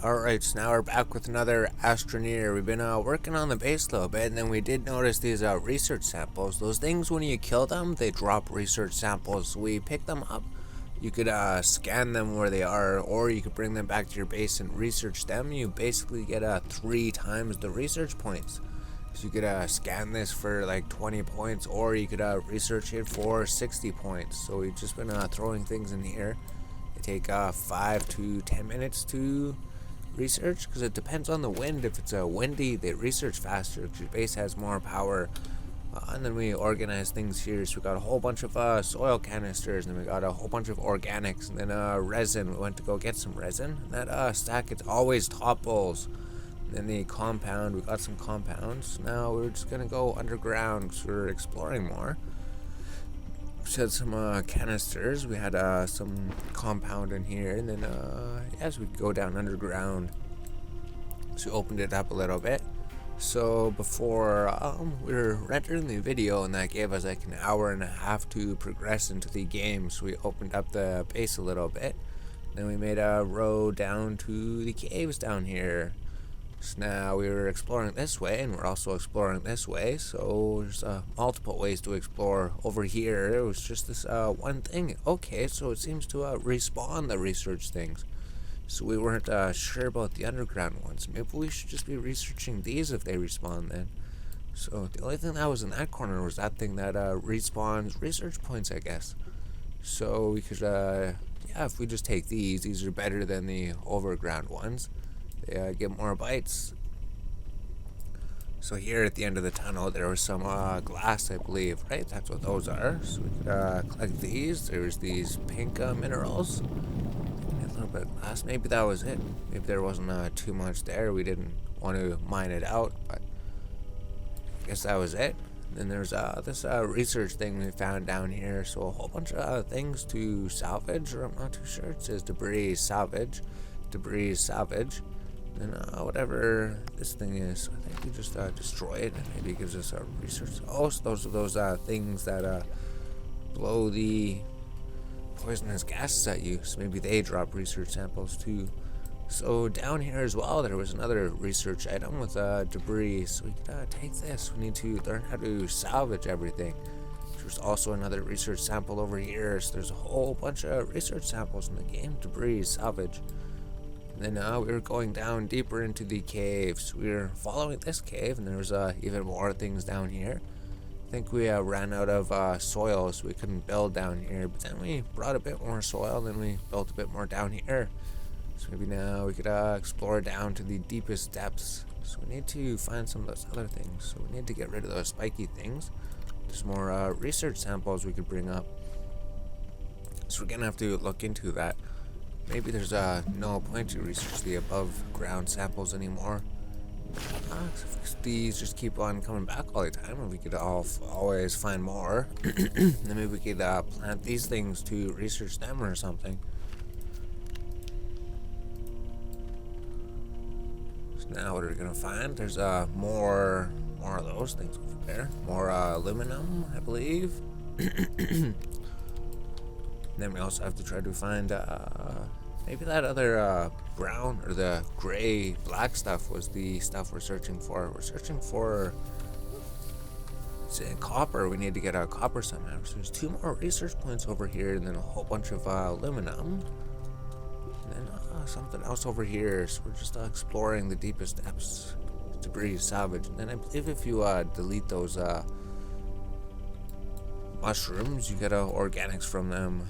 Alright, so now we're back with another Astroneer. We've been working on the base a little bit, and then we did notice these research samples. Those things, when you kill them, they drop research samples. So we pick them up. You could scan them where they are, or you could bring them back to your base and research them. You basically get 3 times the research points. So you could scan this for like 20 points, or you could research it for 60 points. So we've just been throwing things in here. They take 5 to 10 minutes to research, because it depends on the wind. If it's windy, they research faster because your base has more power. And then we organize things here. So we got a whole bunch of soil canisters, and then we got a whole bunch of organics, and then resin. We went to go get some resin. And that stack, it's always topples. And then the compound, we got some compounds. Now we're just gonna go underground because we're exploring more. We had some canisters. We had some compound in here, and then as we go down underground, so we opened it up a little bit. So before we were rendering the video, and that gave us like an hour and a half to progress into the game. So we opened up the base a little bit. Then we made a road down to the caves down here. So now we were exploring this way, and we're also exploring this way. So there's multiple ways to explore. Over here, it was just this one thing. Okay, so it seems to respawn the research things. So we weren't sure about the underground ones. Maybe we should just be researching these if they respawn then. So the only thing that was in that corner was that thing that respawns research points, I guess. So we could, yeah, if we just take these are better than the overground ones. They get more bites. So here at the end of the tunnel, there was some glass, I believe, right? That's what those are. So we could collect these. There's these pink minerals. A little bit of glass. Maybe that was it. Maybe there wasn't too much there. We didn't want to mine it out, but I guess that was it. Then there's this research thing we found down here. So a whole bunch of things to salvage, or I'm not too sure. It says debris salvage. Debris salvage. And whatever this thing is, I think we just destroy it, and maybe it gives us a research. Oh, so those are those things that blow the poisonous gases at you. So maybe they drop research samples too. So down here as well, there was another research item with debris. So we could take this. We need to learn how to salvage everything. There's also another research sample over here. So there's a whole bunch of research samples in the game. Debris, salvage. And then we were going down deeper into the caves. We were following this cave, and there was even more things down here. I think we ran out of soil, so we couldn't build down here. But then we brought a bit more soil, then we built a bit more down here. So maybe now we could explore down to the deepest depths. So we need to find some of those other things. So we need to get rid of those spiky things. There's more research samples we could bring up. So we're gonna have to look into that. Maybe there's no point to research the above ground samples anymore. If these just keep on coming back all the time, and we could always find more. Then maybe we could plant these things to research them or something. So now what are we gonna find? There's more of those things over there. More aluminum, I believe. Then we also have to try to find maybe that other brown or the gray black stuff was the stuff we're searching for. We're searching for copper. We need to get our copper somehow. So there's 2 more research points over here, and then a whole bunch of aluminum, and then something else over here. So we're just exploring the deepest depths. Debris salvage. And then I believe if you delete those mushrooms, you get organics from them.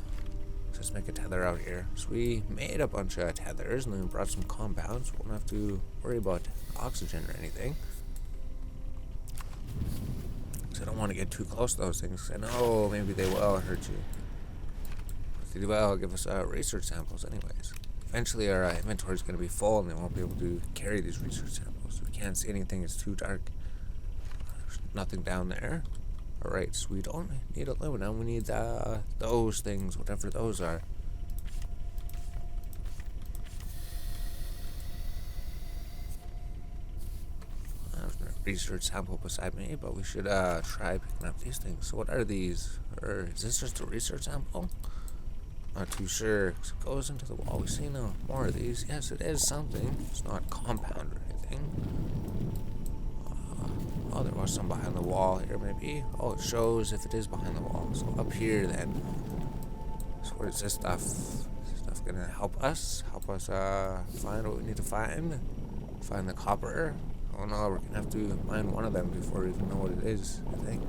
Let's make a tether out here. So we made a bunch of tethers, and then we brought some compounds. We won't have to worry about oxygen or anything. So I don't want to get too close to those things. I know maybe they will hurt you. But they will give us research samples anyways. Eventually our inventory is going to be full, and they won't be able to carry these research samples. We can't see anything. It's too dark. There's nothing down there. Alright, so we don't need aluminum, we need those things, whatever those are. There's no research sample beside me, but we should try picking up these things. So what are these? Or is this just a research sample? Not too sure. It goes into the wall. We see no more of these. Yes, it is something. It's not compound or anything. Oh, there was some behind the wall here, maybe. Oh, it shows if it is behind the wall. So up here, then. So what is this stuff? Is this stuff gonna help us? Help us find what we need to find? Find the copper? Oh no, we're gonna have to mine one of them before we even know what it is, I think.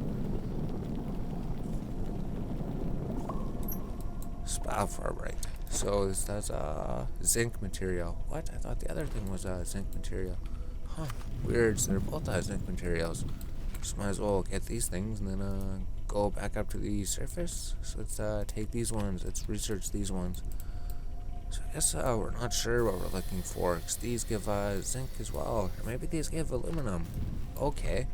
Spalfarbrite. So this does zinc material. What? I thought the other thing was zinc material. Huh. Weird. So they're both zinc materials. Just might as well get these things and then go back up to the surface. So let's take these ones. Let's research these ones. So I guess we're not sure what we're looking for, because these give zinc as well. Or maybe these give aluminum. Okay.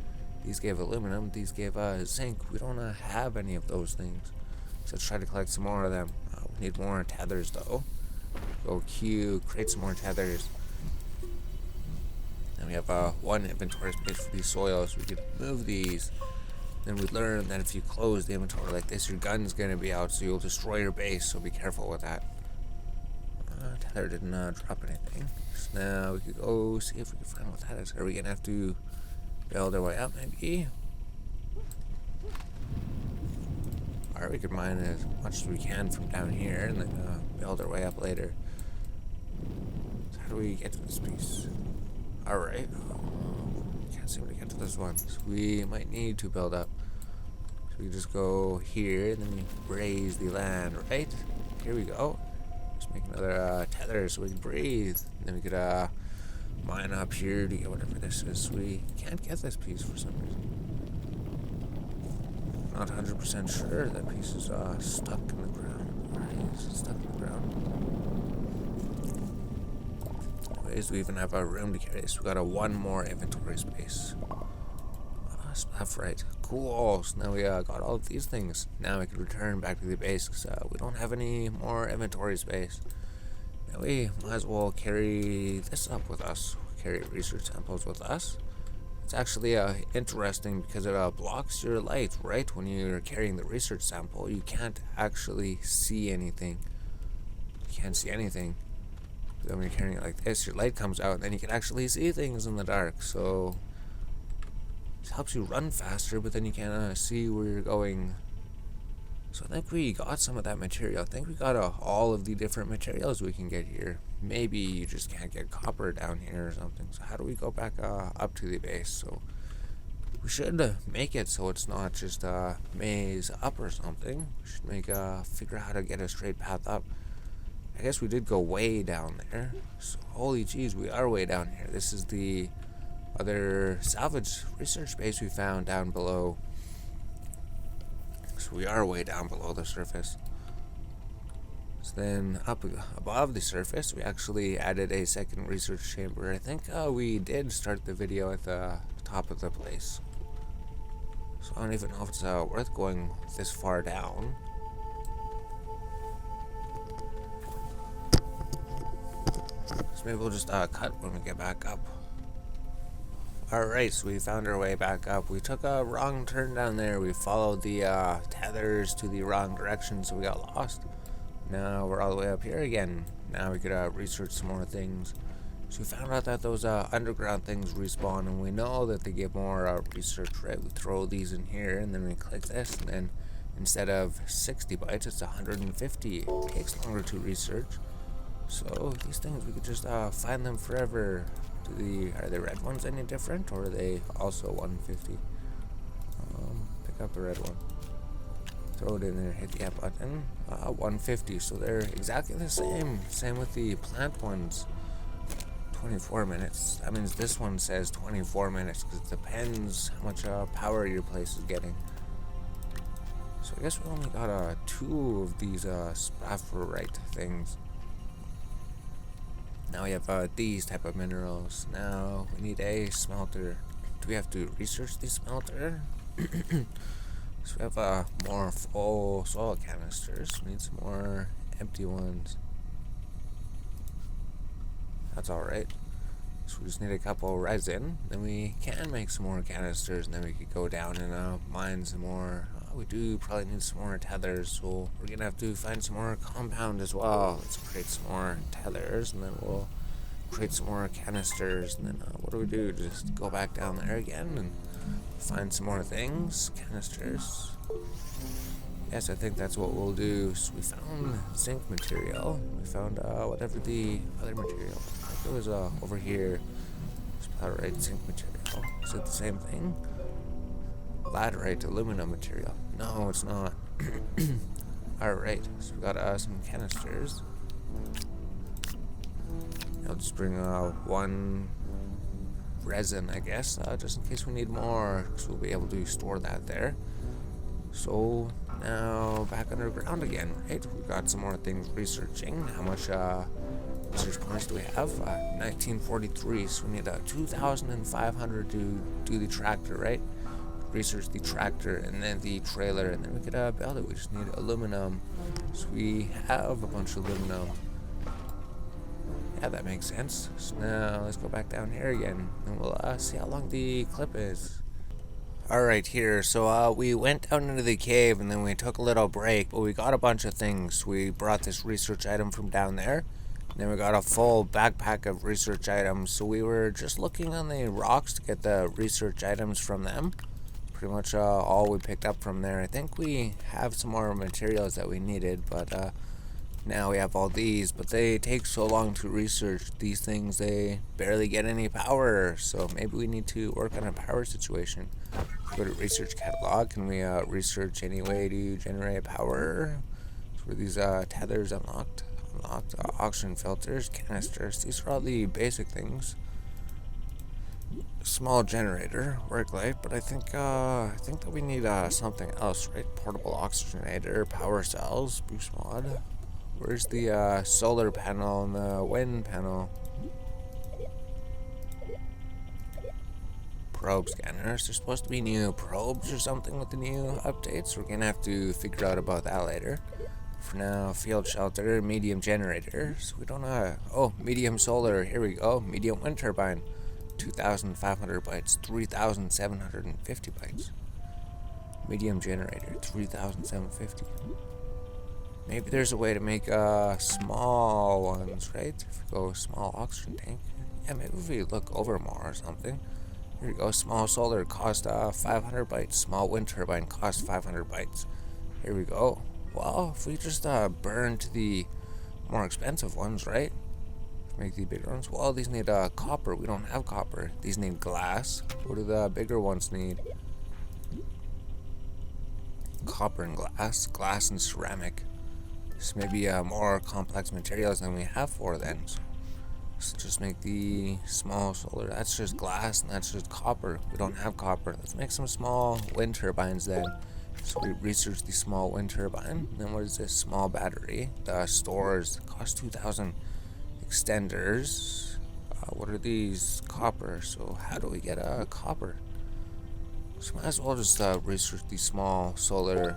These gave aluminum. These gave zinc. We don't have any of those things. So let's try to collect some more of them. We need more tethers, though. Go Q, create some more tethers. And we have one inventory space for these soils. We could move these. Then we learn that if you close the inventory like this, your gun's going to be out, so you'll destroy your base, so be careful with that. Tether didn't drop anything. So now we could go see if we can find what that is. Are we going to have to build our way up, maybe? Or we could mine as much as we can from down here and then build our way up later. So how do we get to this piece? Alright. Can't seem to get to this one. So we might need to build up. So we just go here and then we raise the land, right? Here we go. Just make another tether so we can breathe. And then we could mine up here to get whatever this is. We can't get this piece for some reason. Not 100% sure. That piece is stuck in the ground. Why is it stuck in the ground? Anyways, we even have a room to carry this. We got one more inventory space. Stuff right. Cool. So now we got all of these things. Now we can return back to the base because we don't have any more inventory space. Now we might as well carry this up with us. Carry research samples with us. It's actually interesting because it blocks your light, right? When you're carrying the research sample, you can't actually see anything. You can't see anything. But then when you're carrying it like this, your light comes out, and then you can actually see things in the dark. So it helps you run faster, but then you can't see where you're going. So I think we got some of that material. I think we got all of the different materials we can get here. Maybe you just can't get copper down here or something. So how do we go back up to the base? So we should make it so it's not just a maze up or something. We should figure out how to get a straight path up. I guess we did go way down there. So holy jeez, we are way down here. This is the other salvage research base we found down below. So we are way down below the surface. So then up above the surface, we actually added a second research chamber. I think we did start the video at the top of the place. So I don't even know if it's worth going this far down. So maybe we'll just cut when we get back up. Alright, so we found our way back up. We took a wrong turn down there. We followed the tethers to the wrong direction, so we got lost. Now we're all the way up here again. Now we could research some more things. So we found out that those underground things respawn, and we know that they give more research, right? We throw these in here, and then we click this, and then instead of 60 bytes, it's 150. It takes longer to research. So these things, we could just find them forever. Are the red ones any different, or are they also 150? Pick up the red one. Throw it in there, hit the F button. 150, so they're exactly the same. Same with the plant ones. 24 minutes. That means this one says 24 minutes, because it depends how much power your place is getting. So I guess we only got 2 of these sphalerite things. Now we have these type of minerals. Now we need a smelter. Do we have to research the smelter? So we have more full soil canisters. We need some more empty ones. That's alright. So we just need a couple resin. Then we can make some more canisters, and then we could go down and mine some more. we do probably need some more tethers, so we're gonna have to find some more compound as well. Let's create some more tethers, and then we'll create some more canisters, and then what do? Just go back down there again and find some more things. Canisters. Yes, I think that's what we'll do. So we found zinc material. We found whatever the other material. I think it was over here. Splatterite zinc material. Is it the same thing? Laterite aluminum material. No, it's not. Alright, so we got some canisters. I'll just bring one resin, I guess, just in case we need more, because we'll be able to store that there. So now back underground again, right? We've got some more things researching. How much research points do we have? 1943, so we need 2,500 to do the tractor, right? Research the tractor and then the trailer, and then we could build it. We just need aluminum, so we have a bunch of aluminum. Yeah, that makes sense. So now let's go back down here again, and we'll see how long the clip is. Alright, here, so we went down into the cave, and then we took a little break, but we got a bunch of things. We brought this research item from down there, and then we got a full backpack of research items, so we were just looking on the rocks to get the research items from them. Pretty much all we picked up from there. I think we have some more materials that we needed, but now we have all these, but they take so long to research these things. They barely get any power, so maybe we need to work on a power situation. Go to research catalog. Can we research any way to generate power? So were these tethers unlocked? Oxygen filters, canisters. These are all the basic things. Small generator, work light, but I think that we need something else, right? Portable oxygenator, power cells, boost mod. Where's the solar panel and the wind panel? Probe scanners. There's supposed to be new probes or something with the new updates. We're gonna have to figure out about that later. For now, field shelter, medium generator. So we don't know. Oh, medium solar. Here we go. Medium wind turbine. 2,500 bytes. 3,750 bytes. Medium generator. 3,750. Maybe there's a way to make small ones, right? If we go small oxygen tank. Yeah, maybe if we look over more or something. Here we go. Small solar cost 500 bytes. Small wind turbine cost 500 bytes. Here we go. Well, if we just burn to the more expensive ones, right? Make the bigger ones. Well, these need copper. We don't have copper. These need glass. What do the bigger ones need? Copper and glass. Glass and ceramic. This may be more complex materials than we have for then. So let's just make the small solar. That's just glass and that's just copper. We don't have copper. Let's make some small wind turbines then. So we research the small wind turbine. Then what is this? Small battery. The stores cost 2,000. Extenders. What are these? Copper. So how do we get copper? So might as well just research the small solar.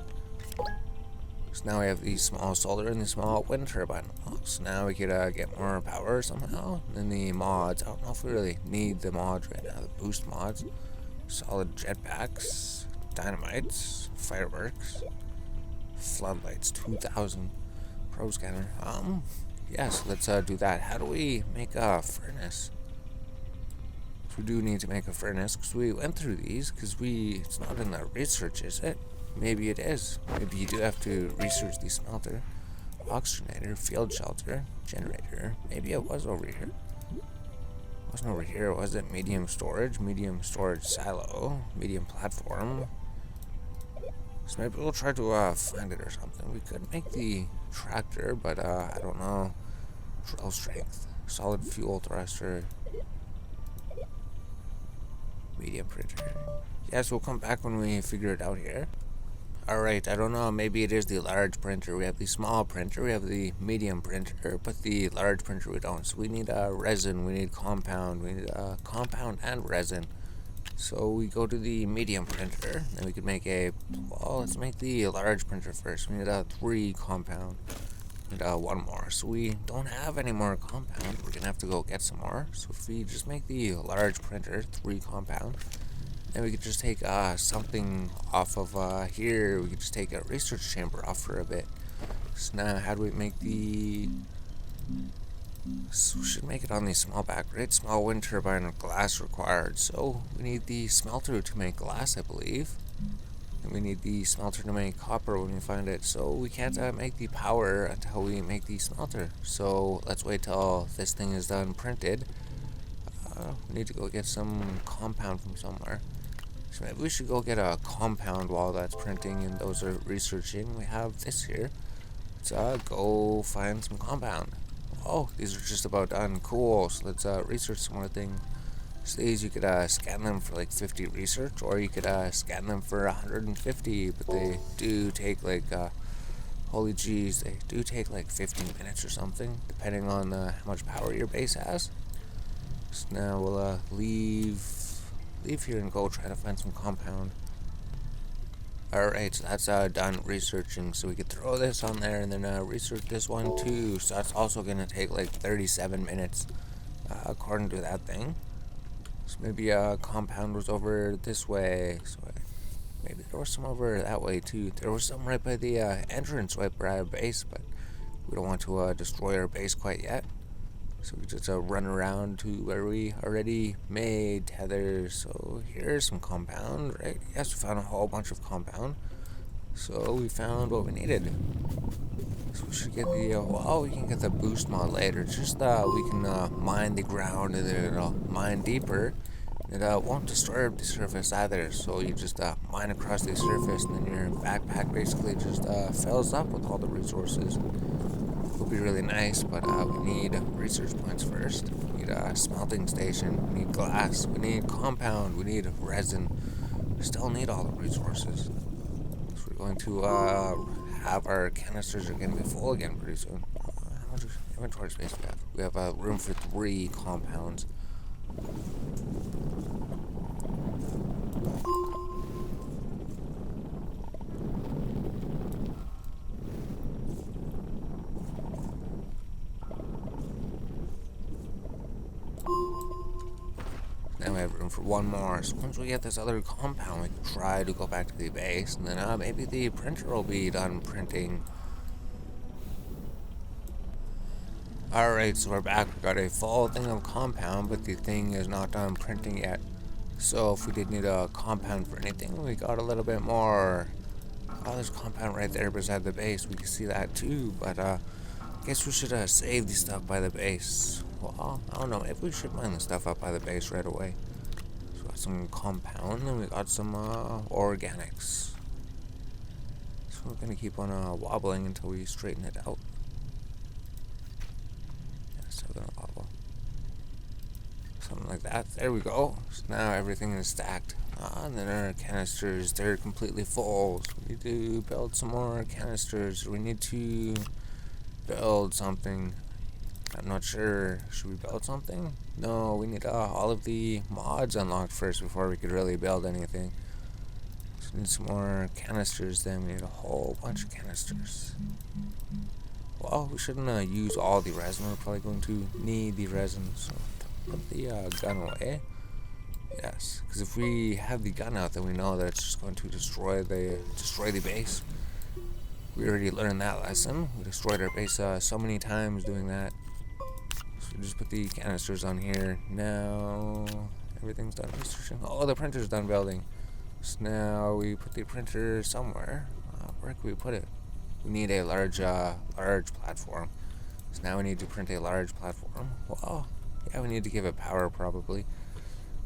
So now we have the small solar and the small wind turbine. So now we could get more power somehow. And then the mods. I don't know if we really need the mods right now. The boost mods. Solid jetpacks. Dynamites. Fireworks. Floodlights. 2,000. Probe scanner. Yes, let's do that. How do we make a furnace? So we do need to make a furnace because we went through these it's not in the research, is it? Maybe it is. Maybe you do have to research the smelter. Oxygenator, field shelter, generator. Maybe it was over here. It wasn't over here, was it? Medium storage silo, medium platform. So maybe we'll try to find it or something. We could make the tractor, but I don't know. Drill strength, solid fuel thruster, medium printer. Yes, we'll come back when we figure it out here. Alright, I don't know, maybe it is the large printer. We have the small printer, we have the medium printer, but the large printer we don't. So we need resin, we need compound, we need compound and resin. So we go to the medium printer, then we could make let's make the large printer first. We need 3 compound, and 1 more. So we don't have any more compound, we're gonna have to go get some more. So if we just make the large printer, 3 compound, Then we could just take something off of here. We could just take a research chamber off for a bit. So now, how do we make the... So we should make it on the small back, right? Small wind turbine with glass required. So we need the smelter to make glass, I believe. And we need the smelter to make copper when we find it. So we can't make the power until we make the smelter. So let's wait till this thing is done printed. We need to go get some compound from somewhere. So maybe we should go get a compound while that's printing and those are researching. We have this here. Let's go find some compound. Oh, these are just about done. Cool. So let's research some more things. So these you could scan them for like 50 research, or you could scan them for 150. But they do take like holy jeez, they do take like 15 minutes or something, depending on how much power your base has. So now we'll leave here and go try to find some compound. Alright, so that's done researching, so we could throw this on there and then research this one too. So that's also going to take like 37 minutes, according to that thing. So maybe compound was over this way, so maybe there was some over that way too. There was some right by the entrance right by our base, but we don't want to destroy our base quite yet. So we just run around to where we already made tethers. So here's some compound, right? Yes, we found a whole bunch of compound. So we found what we needed. So we should get the, well, we can get the boost mod later. Just we can mine the ground and then it'll mine deeper. It won't disturb the surface either. So you just mine across the surface and then your backpack basically just fills up with all the resources. Would be really nice, but we need research points first. We need a smelting station. We need glass. We need compound. We need resin. We still need all the resources. So we're going to have our canisters are going to be full again pretty soon. How much inventory space do we have? We have room for 3 compounds. Now we have room for 1 more. So once we get this other compound, we can try to go back to the base, and then maybe the printer will be done printing. Alright, so we're back. We got a full thing of compound, but the thing is not done printing yet. So if we did need a compound for anything, we got a little bit more. Oh, there's compound right there beside the base. We can see that too, but I guess we should save the stuff by the base. Well, I don't know, maybe we should mine the stuff up by the base right away. So we got some compound, and we got some organics. So we're gonna keep on wobbling until we straighten it out. Yeah, still gonna wobble. Something like that. There we go. So now everything is stacked. And then our canisters, they're completely full. So we need to build some more canisters. We need to build something. I'm not sure. Should we build something? No, we need all of the mods unlocked first before we could really build anything. So we need some more canisters then. We need a whole bunch of canisters. Well, we shouldn't use all the resin. We're probably going to need the resin. So put the gun away. Yes, because if we have the gun out, then we know that it's just going to destroy the base. We already learned that lesson. We destroyed our base so many times doing that. So we just put the canisters on here. Now everything's done researching. Oh, the printer's done building. So now we put the printer somewhere. Where can we put it? We need a large platform. So now we need to print a large platform. Well, yeah, we need to give it power probably.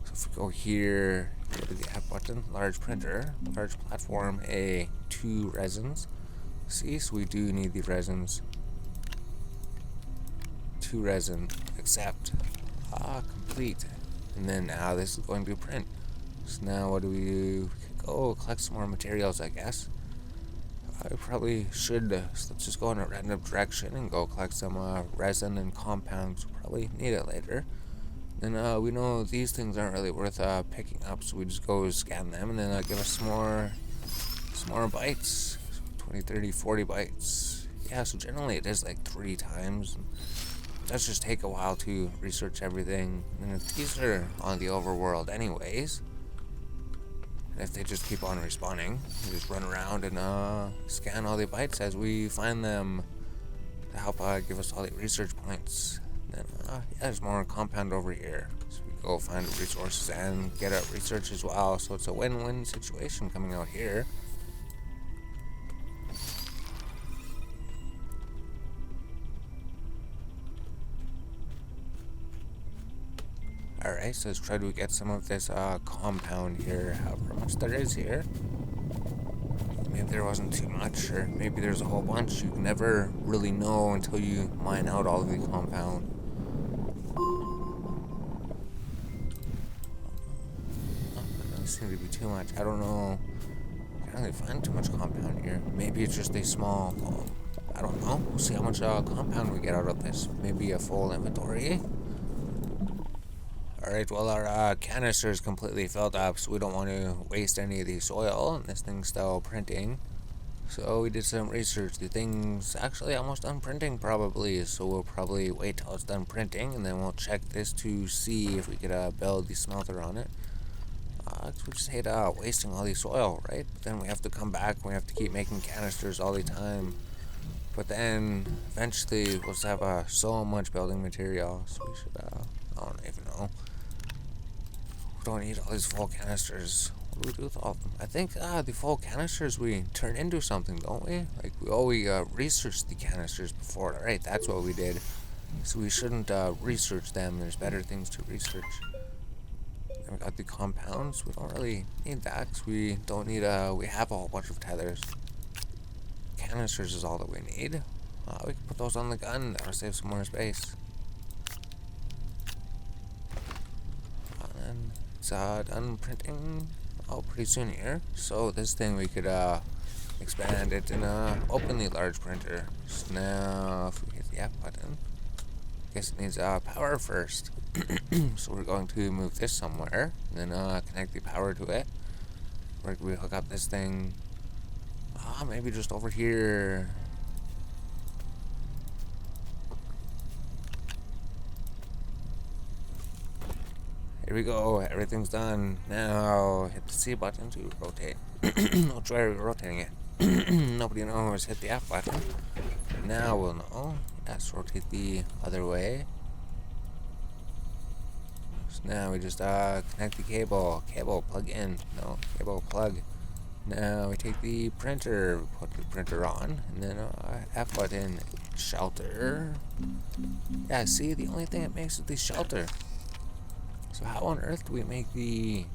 So if we go here, go to the app button, large printer, large platform, 2 resins. See, so we do need the resins. 2 resin, accept, complete. And then now this is going to print. So now what do we do? We can go collect some more materials, I guess. I probably should, so let's just go in a random direction and go collect some resin and compounds. We'll probably need it later. Then we know these things aren't really worth picking up, so we just go scan them and then give us some more bytes. 20, 30, 40 bytes. Yeah, so generally it is like 3 times. It does just take a while to research everything. And if these are on the overworld anyways, And if they just keep on respawning, we just run around and scan all the bytes as we find them to help give us all the research points. And then, yeah, there's more compound over here. So we go find resources and get our research as well. So it's a win-win situation coming out here. Alright, so let's try to get some of this compound here, however much there is here. Maybe there wasn't too much, or maybe there's a whole bunch. You can never really know until you mine out all of the compound. Doesn't seem to be too much. I don't know. I can't really find too much compound here. Maybe it's just a small, I don't know. We'll see how much compound we get out of this. Maybe a full inventory. Alright, well our canister is completely filled up, so we don't want to waste any of the soil, and this thing's still printing. So we did some research. The thing's actually almost done printing probably, so we'll probably wait till it's done printing, and then we'll check this to see if we could build the smelter on it. We just hate wasting all the soil, right? But then we have to come back, and we have to keep making canisters all the time. But then eventually we'll just have so much building material, so we should, I don't even know. We don't need all these full canisters. What do we do with all of them? I think the full canisters we turn into something, don't we? Like we researched the canisters before. Alright, that's what we did. So we shouldn't research them. There's better things to research. Then we got the compounds. We don't really need that because we don't need we have a whole bunch of tethers. Canisters is all that we need. We can put those on the gun. That'll save some more space. And it's done printing pretty soon here. So this thing we could expand it in a openly large printer. So now if we hit the F button, I guess it needs power first. So we're going to move this somewhere, and then connect the power to it. Where can we hook up this thing? Maybe just over here. Here we go, everything's done. Now hit the C button to rotate. I'll try rotating it. Nobody knows, hit the F button. Now we'll know. Yes, rotate the other way. So now we just connect the cable. Cable, plug in. No, cable, plug. Now we take the printer, put the printer on, and then F button, shelter. Yeah, see, the only thing it makes is the shelter. So how on earth do we make the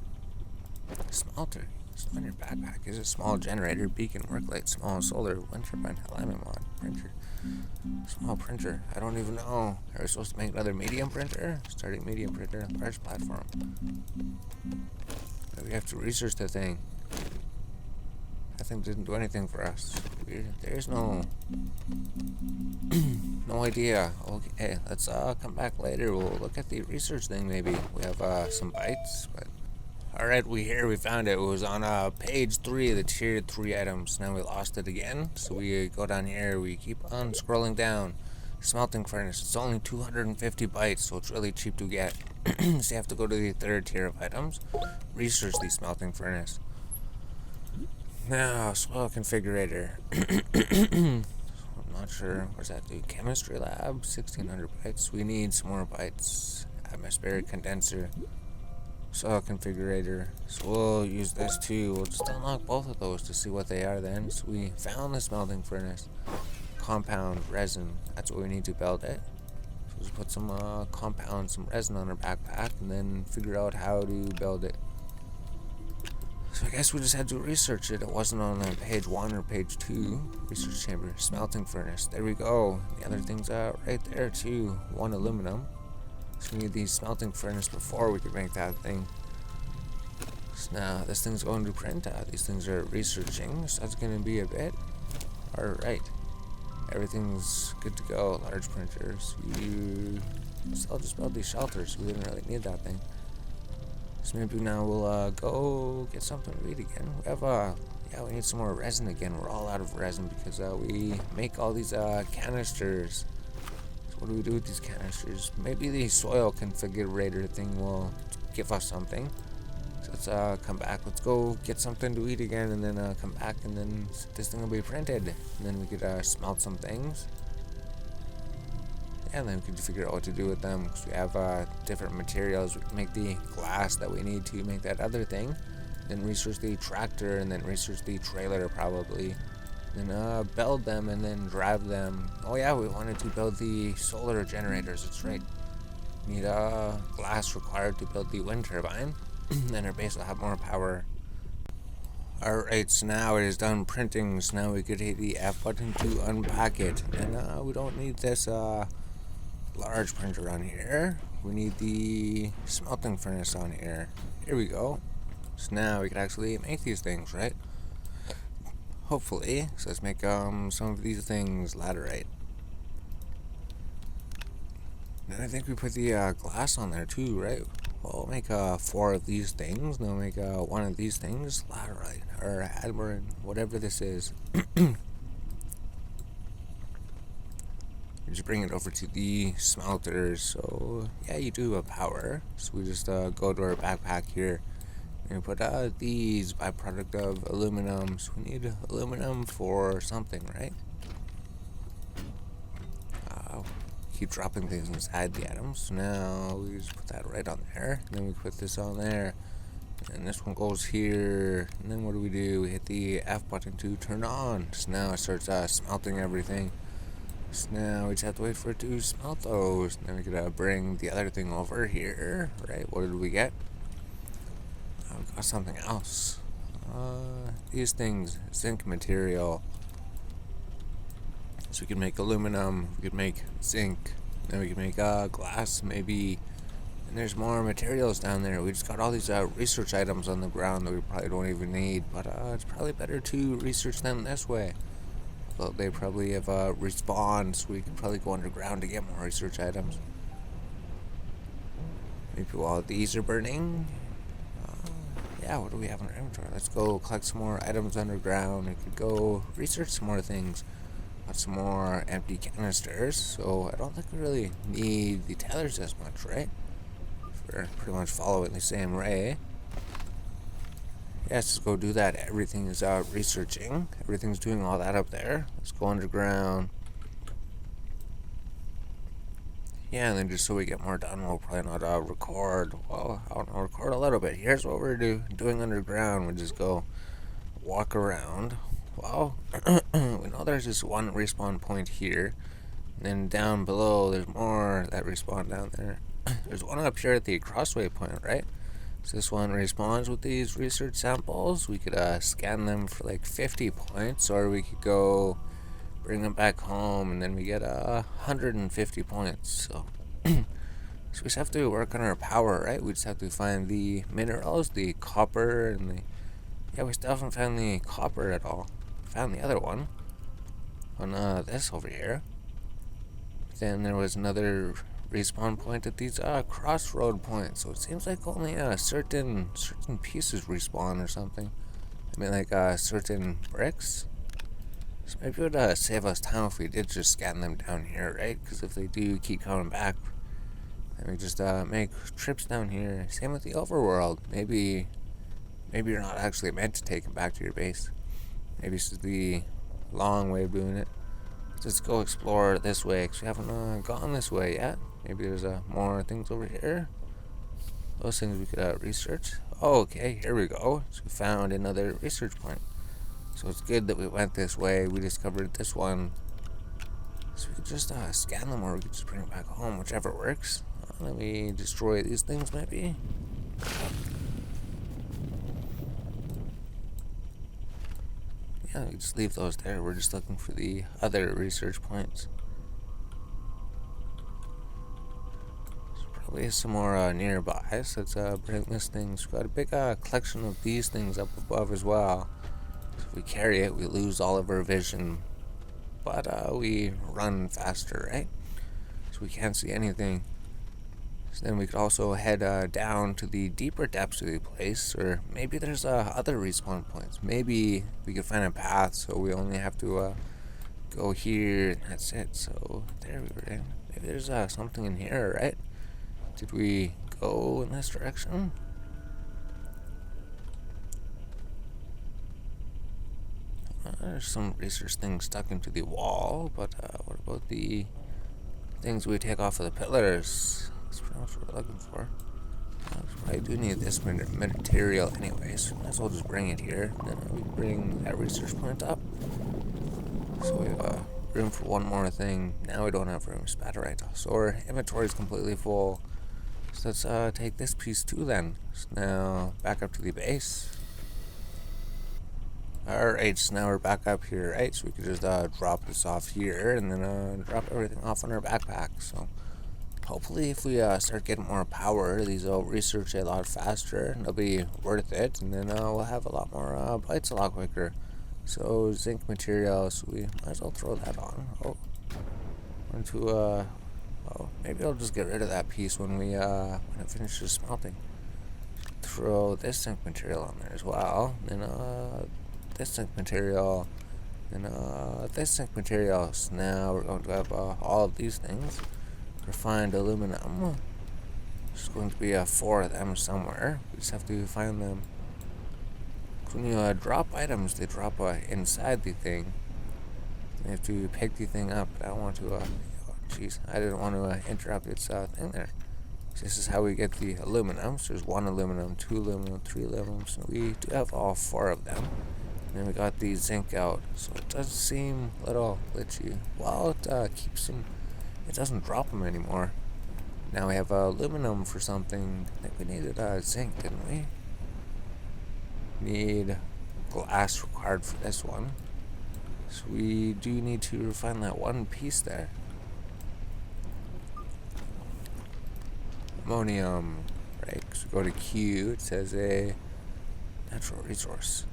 smelter? It's on your backpack. Is it small generator, beacon, work light, small solar, wind turbine, alignment mod, printer, small printer? I don't even know. Are we supposed to make another medium printer? Starting medium printer, large platform. We have to research the thing. That thing didn't do anything for us. There's no no idea. Okay, let's come back later. We'll look at the research thing maybe. We have some bytes, but alright, we found it. It was on page 3 of the tier 3 items. Now we lost it again. So we go down here, we keep on scrolling down. Smelting furnace. It's only 250 bytes, so it's really cheap to get. So you have to go to the 3rd tier of items. Research the smelting furnace. Now, soil configurator. I'm not sure. Where's that do? Chemistry lab, 1600 bytes. We need some more bytes. Atmospheric condenser. Soil configurator. So we'll use this too. We'll just unlock both of those to see what they are then. So we found the smelting furnace. Compound, resin. That's what we need to build it. So we'll just put some compound, some resin on our backpack, and then figure out how to build it. So I guess we just had to research it. It wasn't on page 1 or page 2. Research chamber, smelting furnace. There we go. The other thing's right there too. 1 aluminum. So we need the smelting furnace before we could make that thing. So now this thing's going to print. These things are researching. So that's going to be a bit. Alright. Everything's good to go. Large printers. I'll just build these shelters. We didn't really need that thing. So maybe now we'll go get something to eat again. We have yeah, we need some more resin again. We're all out of resin because we make all these canisters. So what do we do with these canisters? Maybe the soil configurator thing will give us something. So let's come back. Let's go get something to eat again, and then come back, and then this thing will be printed. And then we could smelt some things. Yeah, and then we could figure out what to do with them, because we have different materials. We can make the glass that we need to make that other thing. Then research the tractor, and then research the trailer probably. Then build them, and then drive them. Oh yeah, we wanted to build the solar generators, that's right. Need glass required to build the wind turbine. Then our base will have more power. Alright, so now it is done printing, so now we could hit the F button to unpack it. And we don't need this large printer on here. We need the smelting furnace on here. Here we go. So now we can actually make these things, right? Hopefully. So let's make some of these things laterite. And I think we put the glass on there too, right? Well, we'll make 4 of these things. Then we'll make 1 of these things laterite, or adamant, whatever this is. Just bring it over to the smelters. So yeah, you do have power. So we just go to our backpack here and put these byproduct of aluminum. So we need aluminum for something, right? Keep dropping things inside the atoms. So now we just put that right on there. And then we put this on there. And this one goes here. And then what do? We hit the F button to turn on. So now it starts smelting everything. So now we just have to wait for it to smelt those. And then we could bring the other thing over here. Right? What did we get? We got something else. These things, zinc material. So we can make aluminum, we could make zinc, then we can make glass maybe, and there's more materials down there. We just got all these research items on the ground that we probably don't even need, but it's probably better to research them this way. Well, they probably have respawned, so we could probably go underground to get more research items. Maybe while these are burning. Yeah, what do we have in our inventory? Let's go collect some more items underground. We could go research some more things. Got some more empty canisters, so I don't think we really need the tethers as much, right? We're pretty much following the same way. Yeah, let's just go do that. Everything is researching. Everything's doing all that up there. Let's go underground. Yeah, and then just so we get more done, we'll probably not record. Well, I don't know, record a little bit. Here's what we're doing underground. We just go walk around. Well, we know there's just one respawn point here. And then down below, there's more that respawn down there. There's one up here at the crossway point, right? So this one respawns with these research samples. We could scan them for like 50 points, or we could go bring them back home, and then we get 150 points. So, so we just have to work on our power, right? We just have to find the minerals, the copper, and the... Yeah, we still haven't found the copper at all. Found the other one on this over here. Then there was another respawn point at these crossroad points. So it seems like only certain pieces respawn or something. I mean, like certain bricks. So maybe it would save us time if we did just scan them down here, right? Because if they do keep coming back, then we just make trips down here. Same with the overworld. Maybe you're not actually meant to take them back to your base. Maybe this is the long way of doing it. Let's go explore this way, because we haven't gone this way yet. Maybe there's more things over here. Those things we could research. Oh, okay, here we go. So we found another research point. So it's good that we went this way. We discovered this one. So we could just scan them, or we could just bring it back home, whichever works. Let me destroy these things, maybe. Yeah, we just leave those there. We're just looking for the other research points. There's probably some more nearby, so let's bring this thing. We've got a big collection of these things up above as well. So if we carry it, we lose all of our vision. But we run faster, right? So we can't see anything. So then we could also head down to the deeper depths of the place, or maybe there's other respawn points. Maybe we could find a path, so we only have to go here, and that's it. So there we were. Maybe there's something in here, right? Did we go in this direction? there's some research things stuck into the wall, but what about the things we take off of the pillars? That's pretty much what we're looking for. I do need this material anyways. Might as well just bring it here. Then we bring that research point up. So we have room for one more thing. Now we don't have room. Spatterite. So our inventory is completely full. So let's take this piece too then. So now back up to the base. Alright, so now we're back up here, right? So we could just drop this off here and then drop everything off on our backpack. So hopefully if we start getting more power, these will research a lot faster and they'll be worth it. And then we'll have a lot more bites a lot quicker. So zinc material, so we might as well throw that on. Oh, well, maybe I'll just get rid of that piece when it finishes smelting. Throw this zinc material on there as well. Then this zinc material, and this zinc material. So now we're going to have all of these things. Refined aluminum. There's going to be 4 of them somewhere. We just have to find them. When you drop items, they drop inside the thing. You have to pick the thing up. I don't want to. Jeez, I didn't want to interrupt its thing there. This is how we get the aluminum. So there's 1 aluminum, 2 aluminum, 3 aluminum. So we do have all 4 of them. And then we got the zinc out. So it does seem a little glitchy. Well, it keeps them. It doesn't drop them anymore. Now we have aluminum for something. I think we needed zinc, didn't we? Need glass required for this one. So we do need to refine that one piece there. Ammonium. Right, so go to Q. It says a natural resource.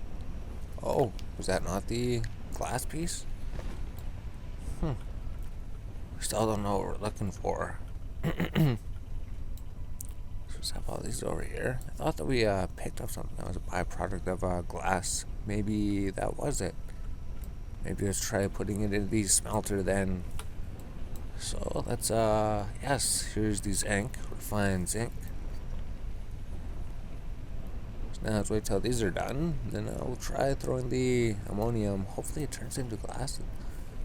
Oh, was that not the glass piece? Still don't know what we're looking for. Let's have all these over here. I thought that we picked up something that was a byproduct of glass. Maybe that was it. Maybe let's try putting it in the smelter then. So let's yes, here's the zinc, refined zinc. So now let's wait till these are done. Then we'll try throwing the ammonium. Hopefully it turns into glass.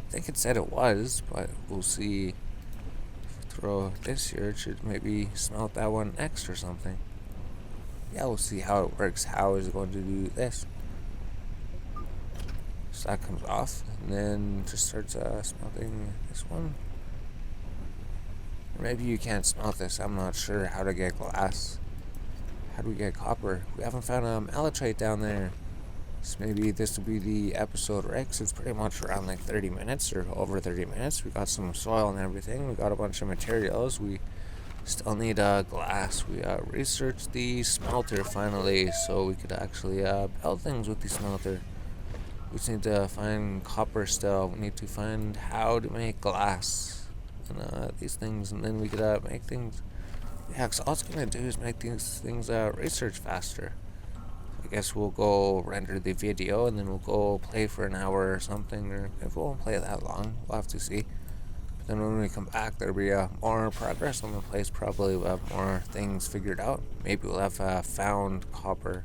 I think it said it was, but we'll see. Throw this here, it should maybe smelt that one next or something. Yeah, we'll see how it works. How is it going to do this? So that comes off, and then just starts smelting this one. Or maybe you can't smelt this. I'm not sure how to get glass. How do we get copper? We haven't found a malachite down there. So maybe this will be the episode, right? Because it's pretty much around like 30 minutes or over 30 minutes. We got some soil and everything. We got a bunch of materials. We still need glass. We researched the smelter finally, so we could actually build things with the smelter. We just need to find copper still. We need to find how to make glass and these things, and then we could make things. Yeah, because all it's going to do is make these things research faster. I guess we'll go render the video and then we'll go play for an hour or something, or if we won't play that long, we'll have to see. But then when we come back, there'll be more progress on the place. Probably we'll have more things figured out. Maybe we'll have found copper.